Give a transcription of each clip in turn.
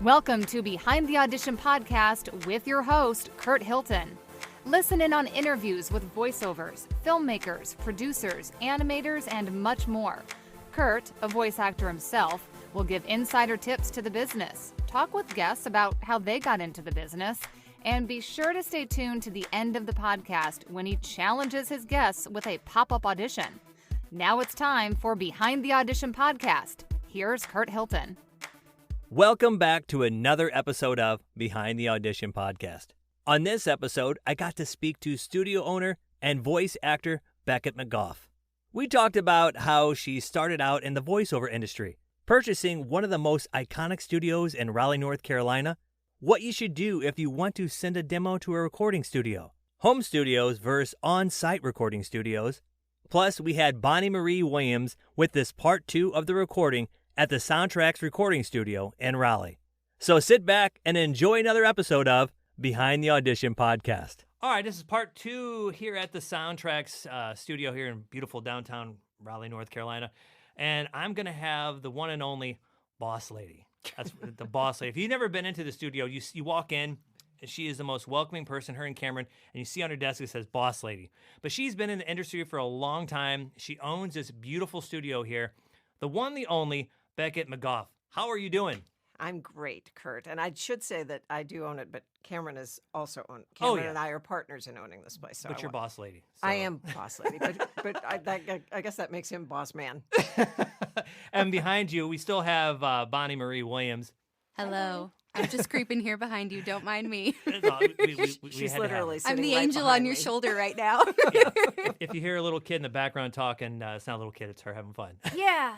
Welcome to Behind the Audition podcast with your host, Curt Hilton. Listen in on interviews with voiceovers, filmmakers, producers, animators, and much more. Curt, a voice actor himself, will give insider tips to the business, talk with guests about how they got into the business, and be sure to stay tuned to the end of the podcast when he challenges his guests with a pop-up audition. Now it's time for Behind the Audition podcast. Here's Curt Hilton. Welcome back to another episode of Behind the Audition podcast. On this episode, I got to speak to studio owner and voice actor Becket McGough. We talked about how she started out in the voiceover industry, purchasing one of the most iconic studios in Raleigh, North Carolina, what you should do if you want to send a demo to a recording studio, home studios versus on-site recording studios. Plus, we had Bonnie Marie Williams with this part 2 of the recording at the SoundTrax recording studio in Raleigh. So sit back and enjoy another episode of Behind the Audition podcast. All right, this is part 2 here at the SoundTrax studio here in beautiful downtown Raleigh, North Carolina. And I'm going to have the one and only Boss Lady. That's the Boss Lady. If you've never been into the studio, you walk in, and she is the most welcoming person, her and Cameron, and you see on her desk it says Boss Lady. But she's been in the industry for a long time. She owns this beautiful studio here. The one, the only, Becket McGough. How are you doing? I'm great, Curt. And I should say that I do own it, but Cameron is also own. Cameron and I are partners in owning this place. So But you're Boss Lady. So. I am Boss Lady, but I guess that makes him Boss Man. And behind you, we still have Bonnie Marie Williams. Hello. I'm just creeping here behind you. Don't mind me. She's literally sitting I'm the right angel on your me. shoulder right now. Yeah. If you hear a little kid in the background talking, it's not a little kid, it's her having fun. Yeah.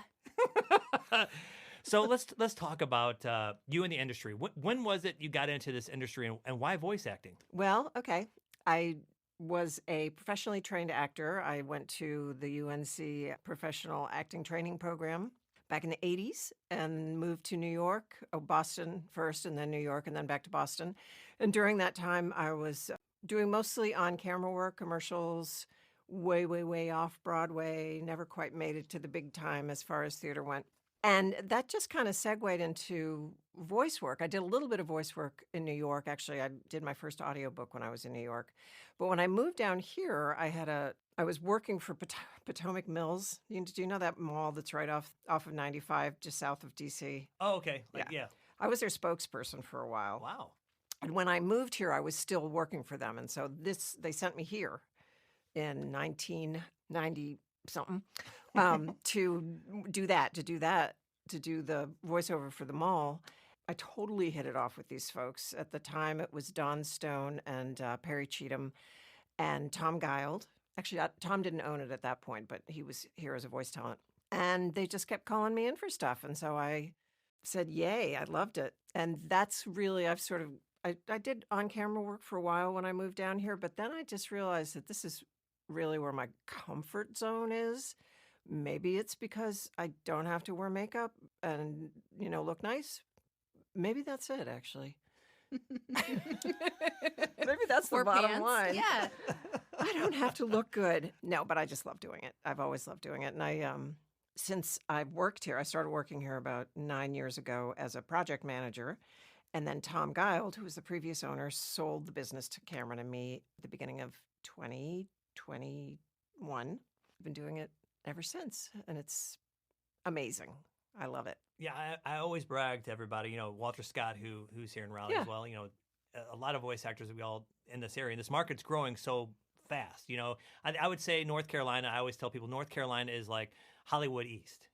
So let's talk about you in the industry. When was it you got into this industry, and why voice acting? Well, okay. I was a professionally trained actor. I went to the UNC professional acting training program back in the 80s and moved to New York, Boston first, and then New York, and then back to Boston. And during that time, I was doing mostly on-camera work, commercials, way off Broadway, never quite made it to the big time as far as theater went. And that just kind of segued into voice work. I did a little bit of voice work in New York. Actually, I did my first audiobook when I was in New York. But when I moved down here, I was working for Potomac Mills. Do you know that mall that's right off of 95, just south of D.C.? Oh, okay. Yeah. I was their spokesperson for a while. Wow. And when I moved here, I was still working for them. And so they sent me here in 1990-something to do the voiceover for the mall. I totally hit it off with these folks. At the time, it was Don Stone and Perry Cheatham and Tom Guild. Actually, Tom didn't own it at that point, but he was here as a voice talent. And they just kept calling me in for stuff. And so I said, yay, I loved it. And that's really, I did on-camera work for a while when I moved down here, but then I just realized that this is really where my comfort zone is. Maybe it's because I don't have to wear makeup and, look nice. Maybe that's it, actually. Maybe that's the bottom line. Yeah. I don't have to look good. No, but I just love doing it. I've always loved doing it. And since I've worked here, I started working here about 9 years ago as a project manager. And then Tom Guild, who was the previous owner, sold the business to Cameron and me at the beginning of 2021. I've been doing it ever since, and it's amazing. I love it. Yeah, I always brag to everybody, Walter Scott, who's here in Raleigh as well, a lot of voice actors that we all in this area, and this market's growing so fast, I would say North Carolina, I always tell people North Carolina is like Hollywood East,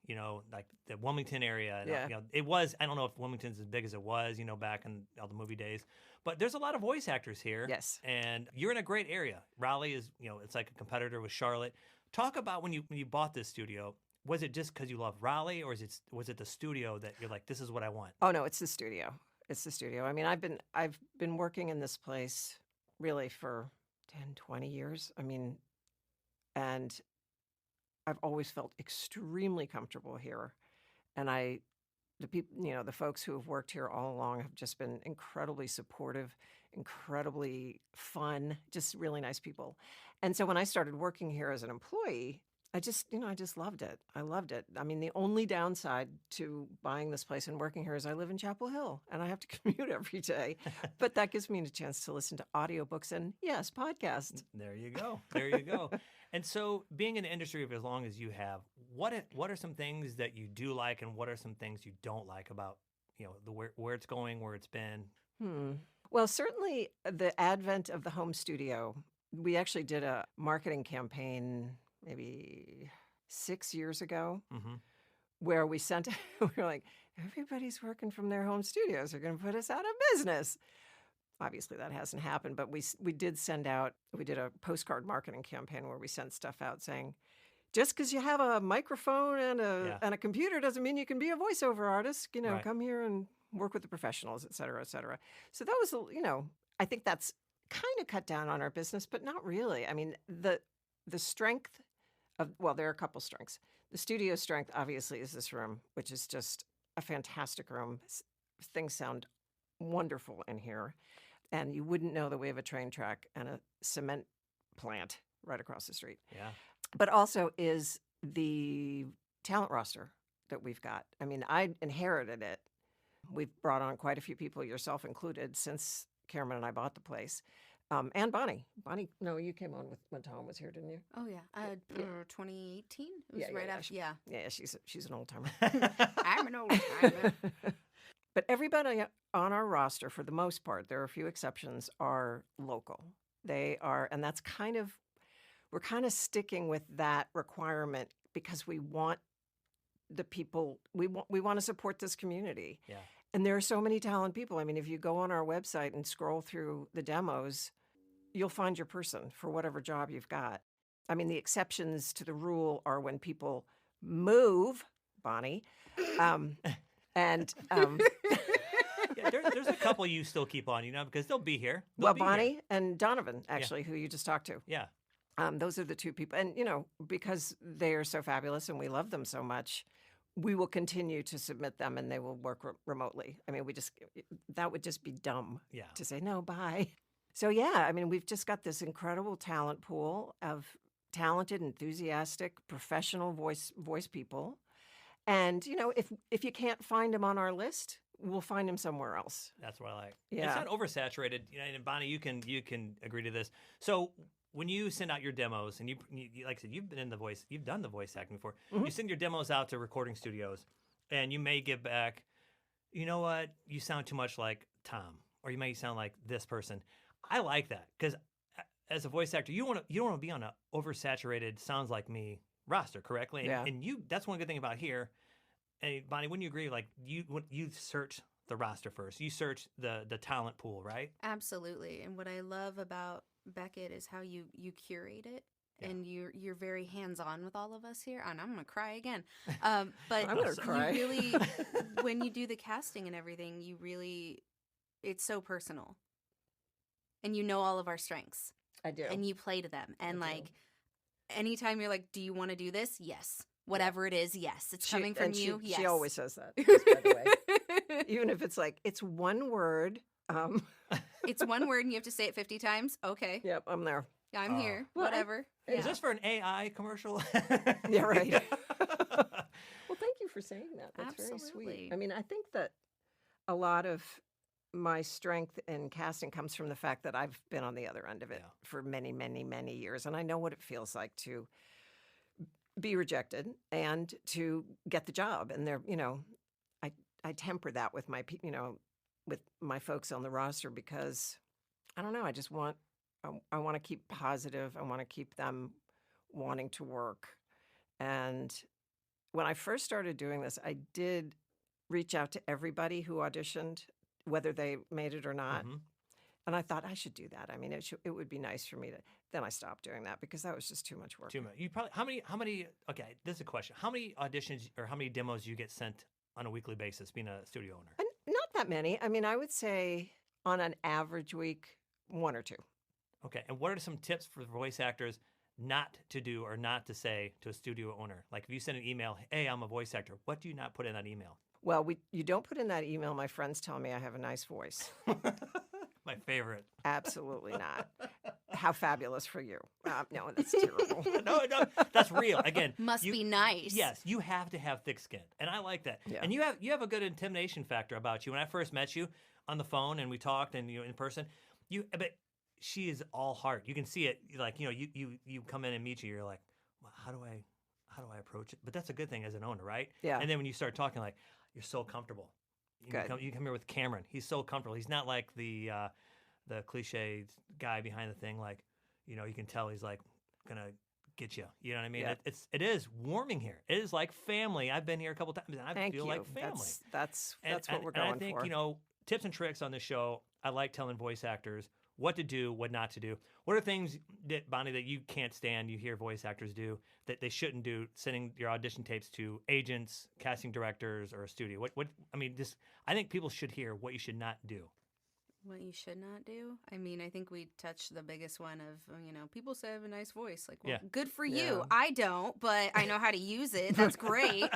like the Wilmington area. And, it was, I don't know if Wilmington's as big as it was, back in all the movie days, but there's a lot of voice actors here. Yes. And you're in a great area. Raleigh is, it's like a competitor with Charlotte. Talk about when you bought this studio. Was it just because you love Raleigh, or was it the studio that you're like, this is what I want? Oh no, it's the studio. It's the studio. I mean, I've been working in this place really for 10, 20 years. I mean, and I've always felt extremely comfortable here. And the people, the folks who have worked here all along have just been incredibly supportive, incredibly fun, just really nice people. And so when I started working here as an employee, I just loved it. I loved it. I mean, the only downside to buying this place and working here is I live in Chapel Hill and I have to commute every day. But that gives me a chance to listen to audiobooks and, yes, podcasts. There you go. There you go. And so being in the industry for as long as you have, what are some things that you do like and what are some things you don't like about, where it's going, where it's been? Well, certainly the advent of the home studio. We actually did a marketing campaign maybe 6 years ago, where we were like, everybody's working from their home studios. They're going to put us out of business. Obviously, that hasn't happened, but we did we did a postcard marketing campaign where we sent stuff out saying, just because you have a microphone and a computer doesn't mean you can be a voiceover artist. Right. Come here and work with the professionals, et cetera, et cetera. So that was, I think that's kind of cut down on our business, but not really. I mean, the strength there are a couple strengths. The studio strength, obviously, is this room, which is just a fantastic room. Things sound wonderful in here. And you wouldn't know that we have a train track and a cement plant right across the street. Yeah. But also is the talent roster that we've got. I mean, I inherited it. We've brought on quite a few people, yourself included, since Cameron and I bought the place. And Bonnie. Bonnie, no, you came on when Tom was here, didn't you? Oh, yeah. 2018? It was right after. Yeah. Yeah, she's an old timer. I'm an old timer. But everybody on our roster, for the most part, there are a few exceptions, are local. They are, and that's we're kind of sticking with that requirement because we want the people, we want to support this community. Yeah. And there are so many talented people. I mean, if you go on our website and scroll through the demos, you'll find your person for whatever job you've got. I mean, the exceptions to the rule are when people move, Bonnie, and Yeah, there's a couple you still keep on, because they'll be here. Bonnie and Donovan, actually, who you just talked to. Yeah. Those are the two people. And, because they are so fabulous and we love them so much, we will continue to submit them and they will work remotely. I mean, that would just be dumb to say, no, bye. So, yeah, I mean, we've just got this incredible talent pool of talented, enthusiastic, professional voice people. And, if you can't find them on our list, we'll find them somewhere else. That's what I like. Yeah. It's not oversaturated. And Bonnie, you can agree to this. So when you send out your demos, and you like I said, you've done the voice acting before. You send your demos out to recording studios, and you may get back, you know what, you sound too much like Tom, or you may sound like this person. I like that because as a voice actor, you don't want to be on an oversaturated sounds like me roster, correctly? And that's one good thing about here. And Bonnie, wouldn't you agree? Like you search the roster first. You search the talent pool, right? Absolutely. And what I love about Becket is how you curate it. Yeah. And you're very hands-on with all of us here. And I'm going to cry again. But I'm going to cry. You really, when you do the casting and everything, it's so personal. And you know all of our strengths. I do. And you play to them. And anytime you're like, do you want to do this? Yes. Whatever it is, yes. It's coming from you. Yes. She always says that, just by the way. Even if it's like, it's one word. It's one word and you have to say it 50 times? Okay. Yep, I'm there. I'm here. Whatever. Is this for an AI commercial? Yeah, right. Well, thank you for saying that. That's Absolutely. Very sweet. I mean, I think that a lot of my strength in casting comes from the fact that I've been on the other end of it for many, many, many years. And I know what it feels like to be rejected and to get the job. And I temper that with my folks on the roster because I don't know, I want to keep positive. I want to keep them wanting to work. And when I first started doing this, I did reach out to everybody who auditioned, whether they made it or not. Mm-hmm. And I thought I should do that. I mean, it would be nice for me to. Then I stopped doing that because that was just too much work. Too much. You probably how many? Okay, this is a question. How many auditions or how many demos do you get sent on a weekly basis, being a studio owner? Not that many. I mean, I would say on an average week, 1 or 2. Okay, and what are some tips for voice actors not to do or not to say to a studio owner? Like if you send an email, hey, I'm a voice actor, what do you not put in that email? Well, you don't put in that email, my friends tell me I have a nice voice. My favorite. Absolutely not. How fabulous for you. No, that's terrible. No, that's real. Again, Must be nice. Yes, you have to have thick skin, and I like that. Yeah. And you have a good intimidation factor about you. When I first met you on the phone and we talked and in person, but she is all heart. You can see it. Like you come in and meet you. You're like, well, how do I approach it? But that's a good thing as an owner, right? Yeah. And then when you start talking, like you're so comfortable. You come here with Cameron. He's so comfortable. He's not like the cliche guy behind the thing. Like you can tell he's like gonna get you. You know what I mean? Yeah. It is warming here. It is like family. I've been here a couple times and I feel like family. That's what we're going for. And I think tips and tricks on this show. I like telling voice actors what to do, what not to do. What are things that, Bonnie, that you can't stand, you hear voice actors do that they shouldn't do, sending your audition tapes to agents, casting directors, or a studio? I think people should hear what you should not do. What you should not do? I mean, I think we touched the biggest one of, people say I have a nice voice. Like, well, Yeah. good for Yeah. you. I don't, but I know how to use it. That's great.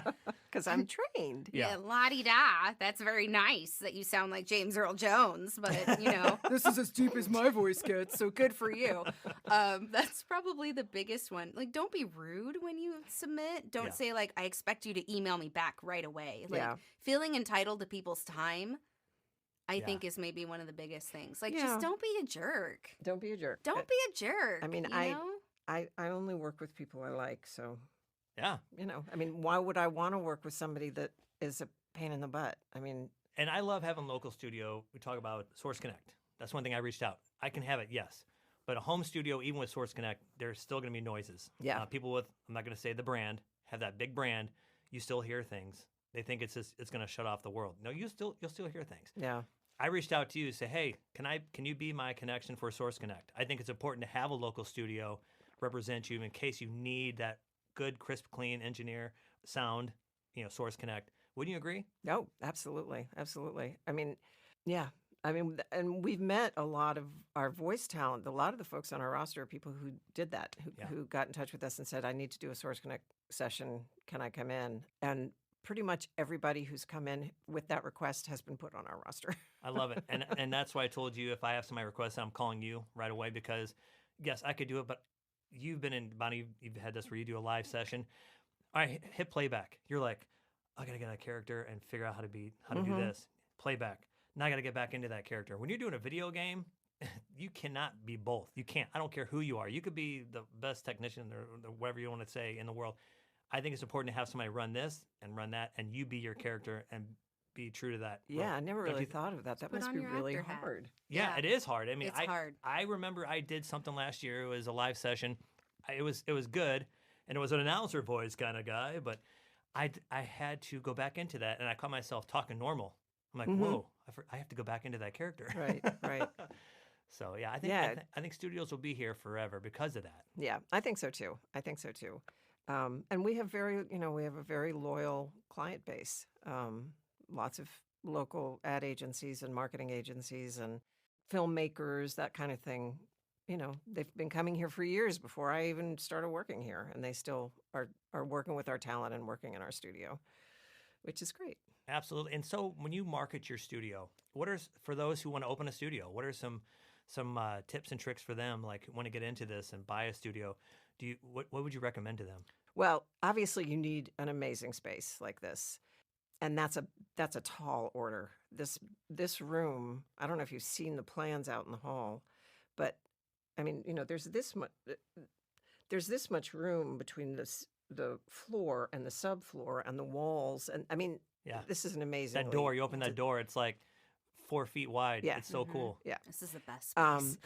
Because I'm trained. Yeah. Yeah, la-di-da. That's very nice that you sound like James Earl Jones, but, this is as deep as my voice gets, so good for you. That's probably the biggest one. Like, don't be rude when you submit. Don't Yeah. say, like, I expect you to email me back right away. Like, Yeah. feeling entitled to people's time, I Yeah. think, is maybe one of the biggest things. Like, Yeah. just don't be a jerk. Don't be a jerk. Don't be a jerk. I mean, you I- know? I only work with people I like, so Yeah. why would I want to work with somebody that is a pain in the butt? I mean, And I love having local studio. We talk about Source Connect. That's one thing I reached out. I can have it, yes. But a home studio, even with Source Connect, there's still going to be noises. Yeah. People with, I'm not going to say the brand, have that big brand, you still hear things. They think it's going to shut off the world. No, you'll still hear things. yeah. I reached out to you to say, hey, can you be my connection for Source Connect? I think it's important to have a local studio represent you in case you need that good, crisp, clean engineer sound, Source Connect. Wouldn't you agree? No, absolutely. Absolutely. I mean, yeah. I mean, and we've met a lot of our voice talent. A lot of the folks on our roster are people who did that, who got in touch with us and said, I need to do a Source Connect session. Can I come in? And pretty much everybody who's come in with that request has been put on our roster. I love it. And that's why I told you if I have somebody request, I'm calling you right away because, yes, I could do it, but you've been in, Bonnie, you've had this where you do a live session. All right, hit playback. You're like, I got to get that character and figure out how to do this. Playback. Now I got to get back into that character. When you're doing a video game, you cannot be both. You can't. I don't care who you are. You could be the best technician or whatever you want to say in the world. I think it's important to have somebody run this and run that, and you be your character and be true to that. Yeah, I never Don't really you thought of that. That Put must on be your really actor hat. hard. Yeah, it is hard. I mean, It's hard. I remember I did something last year. It was a live session. It was good, and it was an announcer voice kind of guy. But I had to go back into that, and I caught myself talking normal. I'm like, whoa, I have to go back into that character. Right, right. So yeah, I think Yeah. I think studios will be here forever because of that. Yeah, I think so too. And we have a very loyal client base. Lots of local ad agencies and marketing agencies and filmmakers, that kind of thing. They've been coming here for years before I even started working here, and they still are working with our talent and working in our studio, which is great. Absolutely. And so when you market your studio, for those who want to open a studio, what are some tips and tricks for them, like want to get into this and buy a studio? What would you recommend to them? Well, obviously you need an amazing space like this. And that's a tall order. This room, I don't know if you've seen the plans out in the hall, but I mean, there's this much room between the floor and the subfloor and the walls, and I mean, Yeah. this is an amazing That door, you open that door, it's like 4 feet wide. Yeah. It's so cool. Yeah. This is the best space.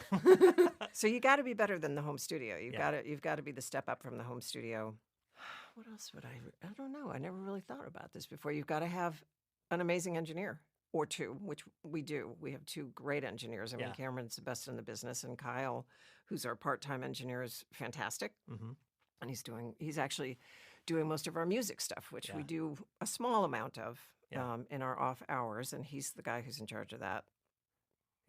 So you got to be better than the home studio. You've Yeah. got to be the step up from the home studio. What else would I don't know. I never really thought about this before. You've got to have an amazing engineer or two, which we do. We have two great engineers. I mean, Yeah. Cameron's the best in the business, and Kyle, who's our part-time engineer, is fantastic. Mm-hmm. And he's actually doing most of our music stuff, which we Yeah. do a small amount of Yeah. in our off hours, and he's the guy who's in charge of that.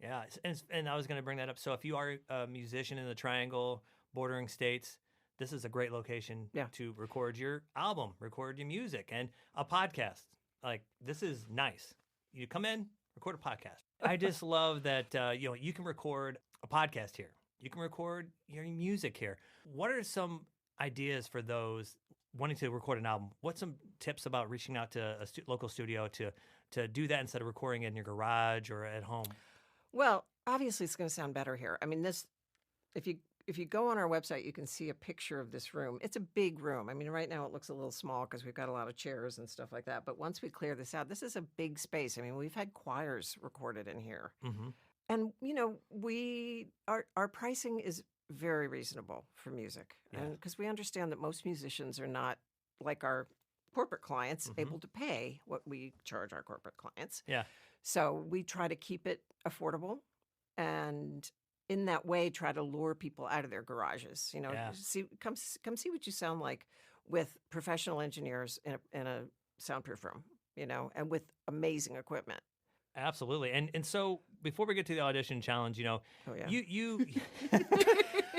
Yeah, and I was going to bring that up. So if you are a musician in the Triangle, bordering states, this is a great location Yeah. to record your album, record your music, and a podcast. Like, this is nice. You come in, record a podcast. I just love that, you can record a podcast here. You can record your music here. What are some ideas for those wanting to record an album? What's some tips about reaching out to a local studio to do that instead of recording it in your garage or at home? Well, obviously, it's going to sound better here. I mean, if you go on our website, you can see a picture of this room. It's a big room. I mean, right now it looks a little small because we've got a lot of chairs and stuff like that. But once we clear this out, this is a big space. I mean, we've had choirs recorded in here. Mm-hmm. And, you know, our pricing is very reasonable for music. Yeah. And because we understand that most musicians are not like our corporate clients able to pay what we charge our corporate clients. Yeah. So we try to keep it affordable and in that way try to lure people out of their garages. You know, come see what you sound like with professional engineers in a soundproof room, you know, and with amazing equipment. Absolutely. And so before we get to the audition challenge, you know, you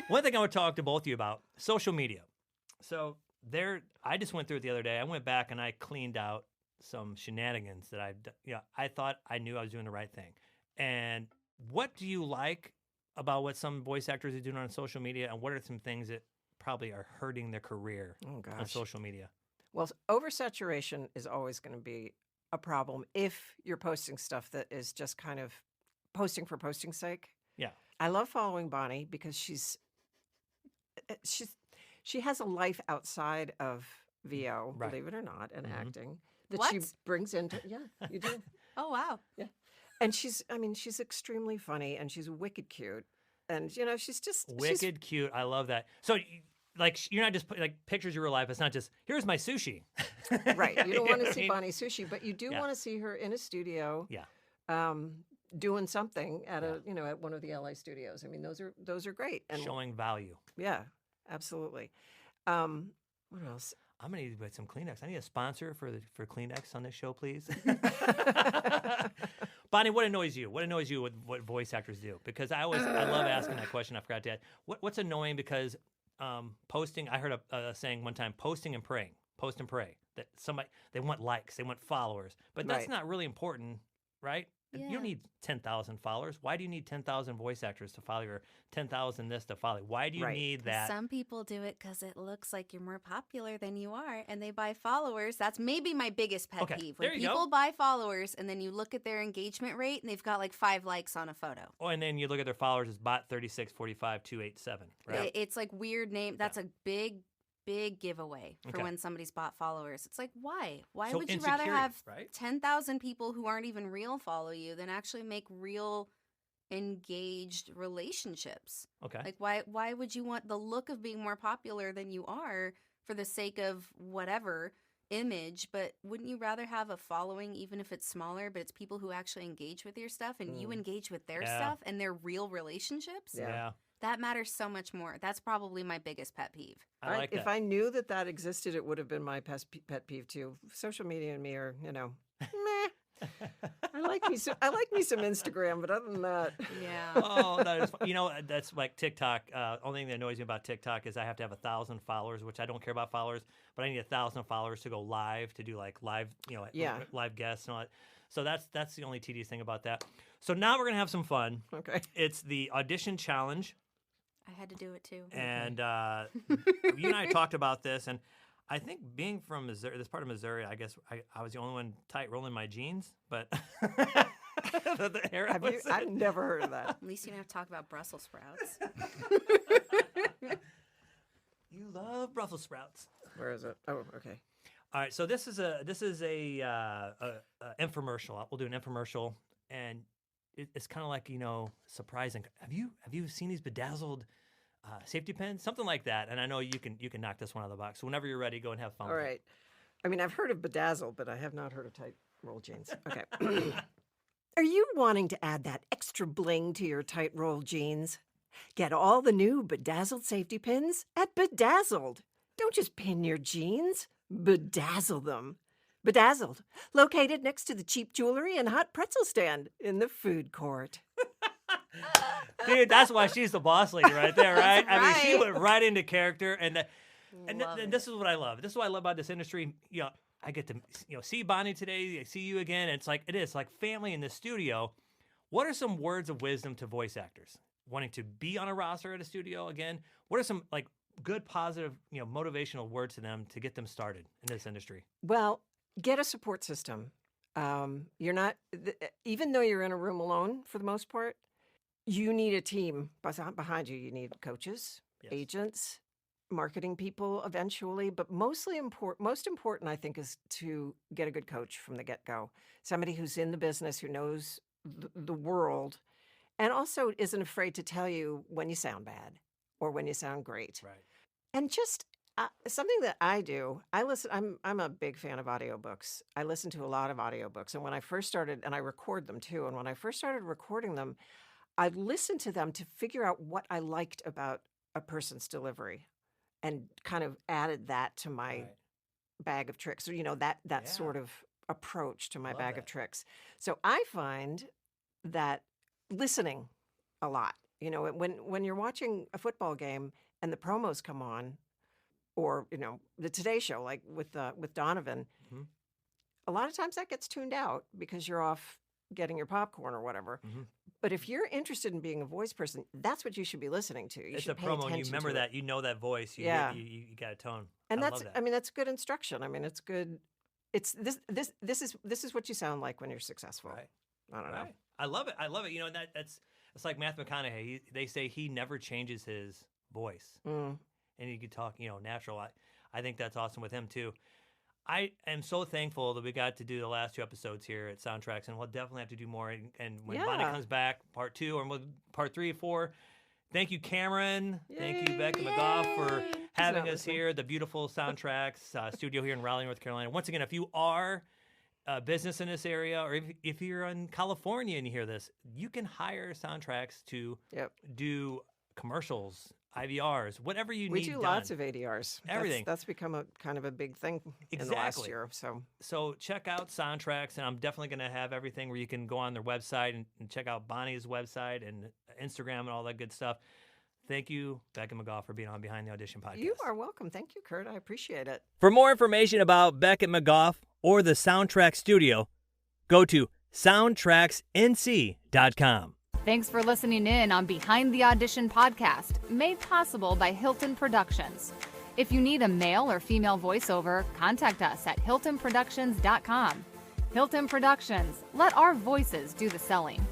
one thing I would talk to both of you about, social media. So I just went through it the other day. I went back and I cleaned out some shenanigans that I thought I knew I was doing the right thing. And what do you like about what some voice actors are doing on social media, and what are some things that probably are hurting their career on social media? Well, oversaturation is always going to be a problem if you're posting stuff that is just kind of posting for posting's sake. Yeah. I love following Bonnie because she has a life outside of VO, believe it or not, and acting that she brings into. Yeah, you do. Oh, wow. Yeah. And she's extremely funny and she's wicked cute. And, you know, she's cute. I love that. So, like, you're not just like pictures of real life. It's not just, here's my sushi. Right. You don't want to see Bonnie sushi, but you do want to see her in a studio. Yeah. Doing something at at one of the LA studios. I mean, those are great. And showing value. Yeah, absolutely. What else? I'm gonna need some Kleenex. I need a sponsor for Kleenex on this show, please. Bonnie, what annoys you? What annoys you with what voice actors do? Because I love asking that question. I forgot to add. What's annoying? Because posting. I heard a saying one time: posting and praying. Post and pray. That they want likes, they want followers, but that's not really important, right? Yeah. You don't need 10,000 followers. Why do you need 10,000 voice actors to follow you, or 10,000 this to follow you? Why do you need that? Some people do it because it looks like you're more popular than you are, and they buy followers. That's maybe my biggest pet peeve. When people buy followers, and then you look at their engagement rate, and they've got like 5 likes on a photo. Oh, and then you look at their followers as bot 3645287. Right? It's like weird name. That's a big giveaway for when somebody's bought followers. It's like, why? Why would you rather have 10,000 people who aren't even real follow you than actually make real engaged relationships? Okay. Like, why would you want the look of being more popular than you are for the sake of whatever image? But wouldn't you rather have a following, even if it's smaller, but it's people who actually engage with your stuff and you engage with their stuff and their real relationships? Yeah. That matters so much more. That's probably my biggest pet peeve. I like that. If I knew that existed, it would have been my pet peeve too. Social media and me are, meh. I like me some Instagram, but other than that, yeah. Oh, that is, that's like TikTok. Only thing that annoys me about TikTok is I have to have 1,000 followers, which I don't care about followers, but I need 1,000 followers to go live, to do like live, live guests and all that. So that's the only tedious thing about that. So now we're gonna have some fun. Okay. It's the audition challenge. I had to do it too. And you and I talked about this, and I think being from Missouri, this part of Missouri, I guess I was the only one tight rolling my jeans, but I've never heard of that. At least you don't have to talk about Brussels sprouts. You love Brussels sprouts. Where is it? Oh, okay. All right, so this is a infomercial. We'll do an infomercial, and it's kind of like surprising. Have you seen these bedazzled safety pins? Something like that. And I know you can knock this one out of the box. So whenever you're ready, go and have fun. All right. I mean, I've heard of bedazzled, but I have not heard of tight roll jeans. Okay. Are you wanting to add that extra bling to your tight roll jeans? Get all the new bedazzled safety pins at Bedazzled. Don't just pin your jeans. Bedazzle them. Bedazzled, located next to the cheap jewelry and hot pretzel stand in the food court. Dude, that's why she's the boss lady right there, right? I mean, she went right into character, and this is what I love. This is what I love about this industry. I get to see Bonnie today, see you again. It's like family in the studio. What are some words of wisdom to voice actors? wanting to be on a roster at a studio again? What are some like good, positive, motivational words to them to get them started in this industry? Well, get a support system. You're not, even though you're in a room alone for the most part, you need a team behind you. You need coaches, Yes. agents, marketing people eventually, but most important, I think, is to get a good coach from the get-go. Somebody who's in the business, who knows the world, and also isn't afraid to tell you when you sound bad or when you sound great. Right. And just something that I do, I listen. I'm a big fan of audiobooks. I listen to a lot of audiobooks, and when I first started, and I record them too. And when I first started recording them, I listened to them to figure out what I liked about a person's delivery, and kind of added that to my Right. bag of tricks. Or that Yeah. sort of approach to my Love bag of that. tricks. So I find that listening a lot. When you're watching a football game and the promos come on, or the Today Show, like with Donovan, Mhm. a lot of times that gets tuned out because you're off getting your popcorn or whatever. Mhm. But if you're interested in being a voice person, that's what you should be listening to. You It's should a pay promo, and you attention remember to that. it. You know that voice. You Yeah. you got a tone. And I love that. that's good instruction. I mean, it's good. It's this is what you sound like when you're successful. Right. I don't know. Right. I love it. I love it. It's like Matthew McConaughey. They say he never changes his voice, Mm. and he could talk, natural. I think that's awesome with him too. I am so thankful that we got to do the last 2 episodes here at SoundTrax, and we'll definitely have to do more. And when Bonnie Yeah. comes back, part 2 or part 3 or 4. Thank you, Cameron. Thank you, Becket McGough, for Yay. having not us listening. here at the beautiful SoundTrax studio here in Raleigh, North Carolina. Once again, if you are a business in this area, or if you're in California and you hear this, you can hire SoundTrax to Yep. do commercials, IVRs, whatever you We need do done. lots of ADRs. Everything. That's become a kind of a big thing in the last Exactly. year. So So check out SoundTrax, and I'm definitely going to have everything where you can go on their website and check out Bonnie's website and Instagram and all that good stuff. Thank you, Becket McGough, for being on Behind the Audition podcast. you are welcome. Thank you, Curt. I appreciate it. For more information about Becket McGough or the SoundTrax studio, go to soundtraxnc.com. Thanks for listening in on Behind the Audition podcast, made possible by Hilton Productions. If you need a male or female voiceover, contact us at hiltonproductions.com. Hilton Productions, let our voices do the selling.